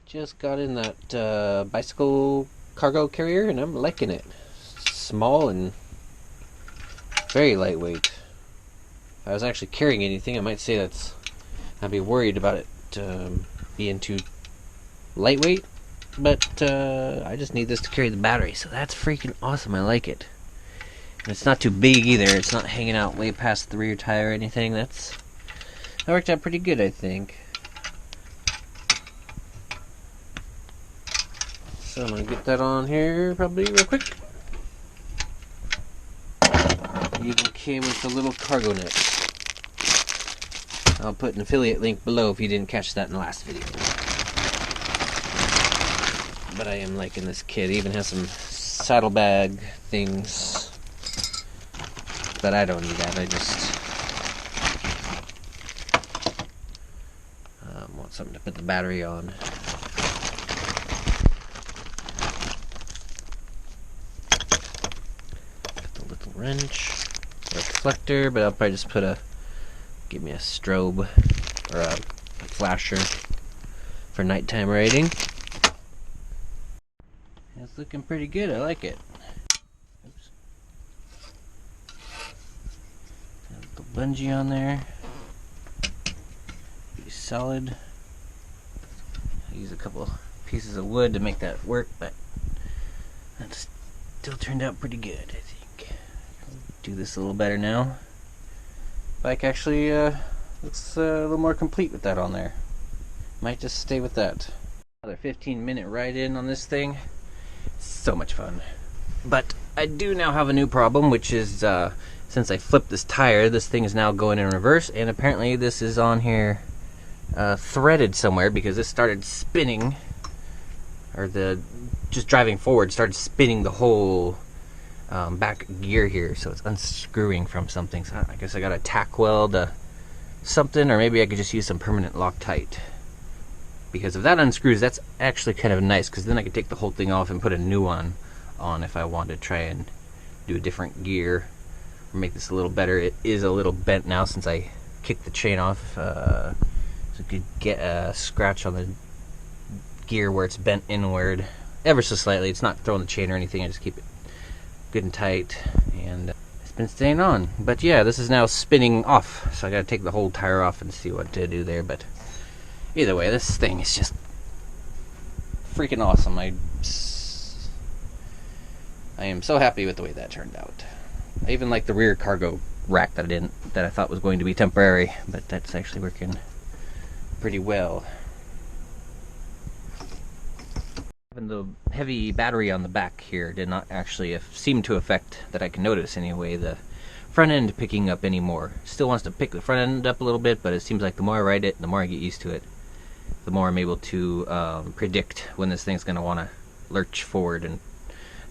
Just got in that bicycle cargo carrier and I'm liking it. Small and very lightweight. If I was actually carrying anything, I might say I'd be worried about it being too lightweight, but I just need this to carry the battery, so that's freaking awesome. I like it. And it's not too big either. It's not hanging out way past the rear tire or anything. That worked out pretty good, I think. So I'm going to get that on here probably real quick. It even came with a little cargo net. I'll put an affiliate link below if you didn't catch that in the last video. But I am liking this kit. It even has some saddlebag things. But I don't need that. I just want something to put the battery on. Wrench or a reflector, but I'll probably just give me a strobe or a flasher for nighttime riding. It's looking pretty good. I like it. Oops. Got the bungee on there. Pretty solid. I use a couple pieces of wood to make that work, but that still turned out pretty good, I think. Do this a little better now. Bike actually looks a little more complete with that on there. Might just stay with that. Another 15-minute ride in on this thing. So much fun. But I do now have a new problem, which is since I flipped this tire, this thing is now going in reverse, and apparently this is on here threaded somewhere because this started spinning, or just driving forward started spinning the whole back gear here, so it's unscrewing from something. So I guess I got a tack weld something, or maybe I could just use some permanent Loctite, because if that unscrews, that's actually kind of nice, because then I could take the whole thing off and put a new one on if I wanted to try and do a different gear or make this a little better. It is a little bent now since I kicked the chain off, so I could get a scratch on the gear where it's bent inward ever so slightly. It's not throwing the chain or anything. I just keep it good and tight, and it's been staying on. But yeah, this is now spinning off, so I gotta take the whole tire off and see what to do there. But either way, this thing is just freaking awesome. I am so happy with the way that turned out. I even like the rear cargo rack that I thought was going to be temporary, but that's actually working pretty well. Having the heavy battery on the back here did not actually seem to affect, that I can notice anyway, the front end picking up anymore. Still wants to pick the front end up a little bit, but it seems like the more I ride it, the more I get used to it, the more I'm able to predict when this thing's going to want to lurch forward and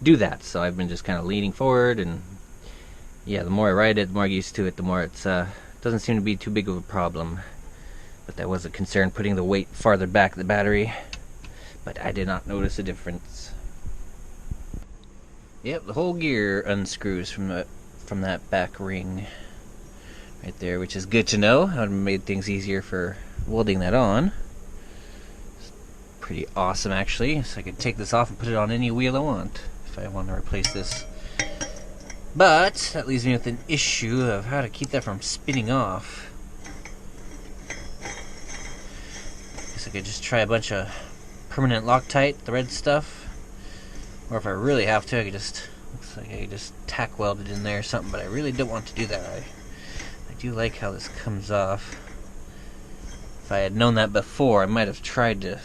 do that. So I've been just kind of leaning forward, and yeah, the more I ride it, the more I get used to it, the more it doesn't seem to be too big of a problem. But that was a concern, putting the weight farther back the battery. But I did not notice a difference. Yep, the whole gear unscrews from that back ring right there, which is good to know. It would have made things easier for welding that on. It's pretty awesome, actually. So I could take this off and put it on any wheel I want if I want to replace this. But that leaves me with an issue of how to keep that from spinning off. Guess I could just try a bunch of permanent Loctite, the red stuff, or if I really have to, I could just, looks like I could just tack weld it in there or something, but I really don't want to do that. I do like how this comes off. If I had known that before, I might have tried a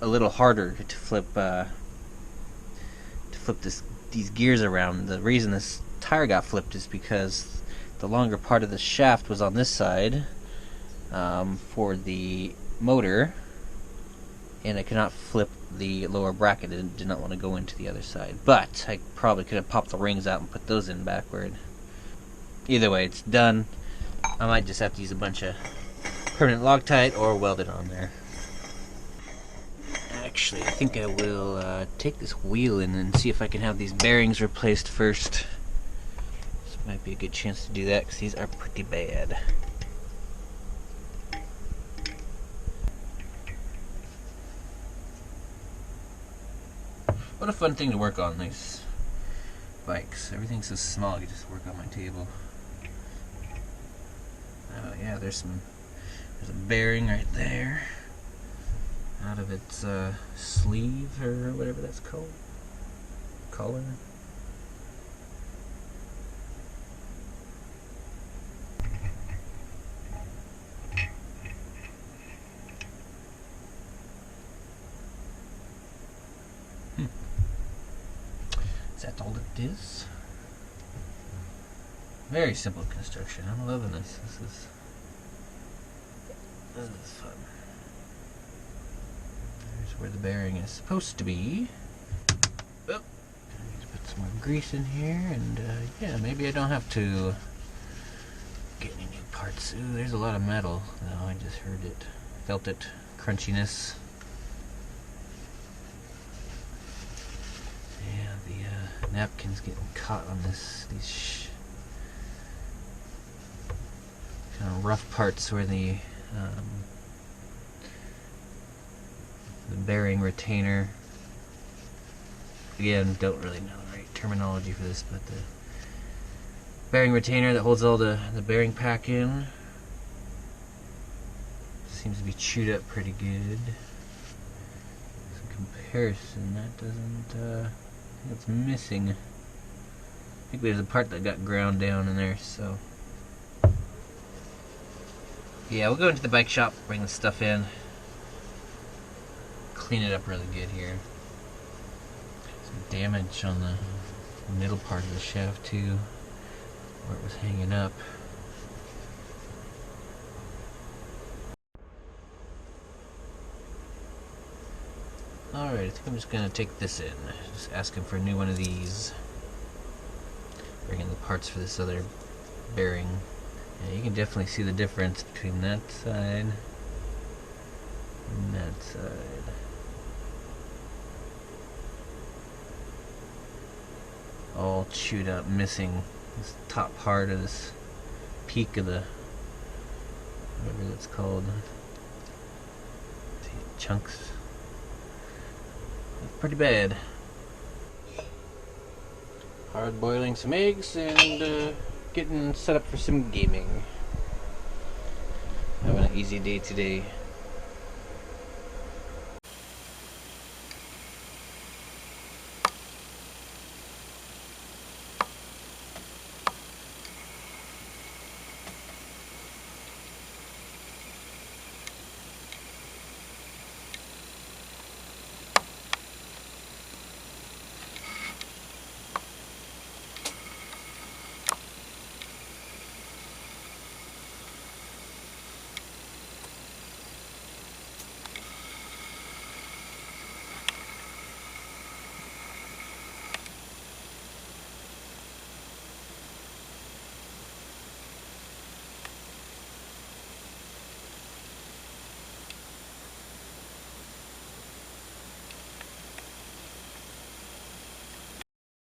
little harder to flip these gears around. The reason this tire got flipped is because the longer part of the shaft was on this side for the motor, and I could not flip the lower bracket. It did not want to go into the other side. But I probably could have popped the rings out and put those in backward. Either way, it's done. I might just have to use a bunch of permanent Loctite or weld it on there. Actually, I think I will take this wheel in and see if I can have these bearings replaced first. This might be a good chance to do that because these are pretty bad. What a fun thing to work on, these bikes. Everything's so small, I can just work on my table. Oh yeah, there's a bearing right there. Out of its sleeve, or whatever that's called. Collar. Is that all it is? Very simple construction. I'm loving this. This is fun. There's where the bearing is supposed to be. Oh, I need to put some more grease in here, and yeah, maybe I don't have to get any new parts. Ooh, there's a lot of metal. No, I just heard it, felt it, crunchiness. Napkins getting caught on these kind of rough parts where the bearing retainer. Again, don't really know the right terminology for this, but the bearing retainer that holds all the bearing pack in seems to be chewed up pretty good. In comparison, that doesn't. It's missing. I think there's a part that got ground down in there, so yeah, we'll go into the bike shop, bring the stuff in, clean it up really good here. Some damage on the middle part of the shaft too, where it was hanging up. Alright, I think I'm just gonna take this in. Just ask him for a new one of these. Bring in the parts for this other bearing. Yeah, you can definitely see the difference between that side and that side. All chewed up, missing this top part of this peak of the, whatever that's called. See, chunks. Pretty bad. Hard boiling some eggs and getting set up for some gaming. Having an easy day today.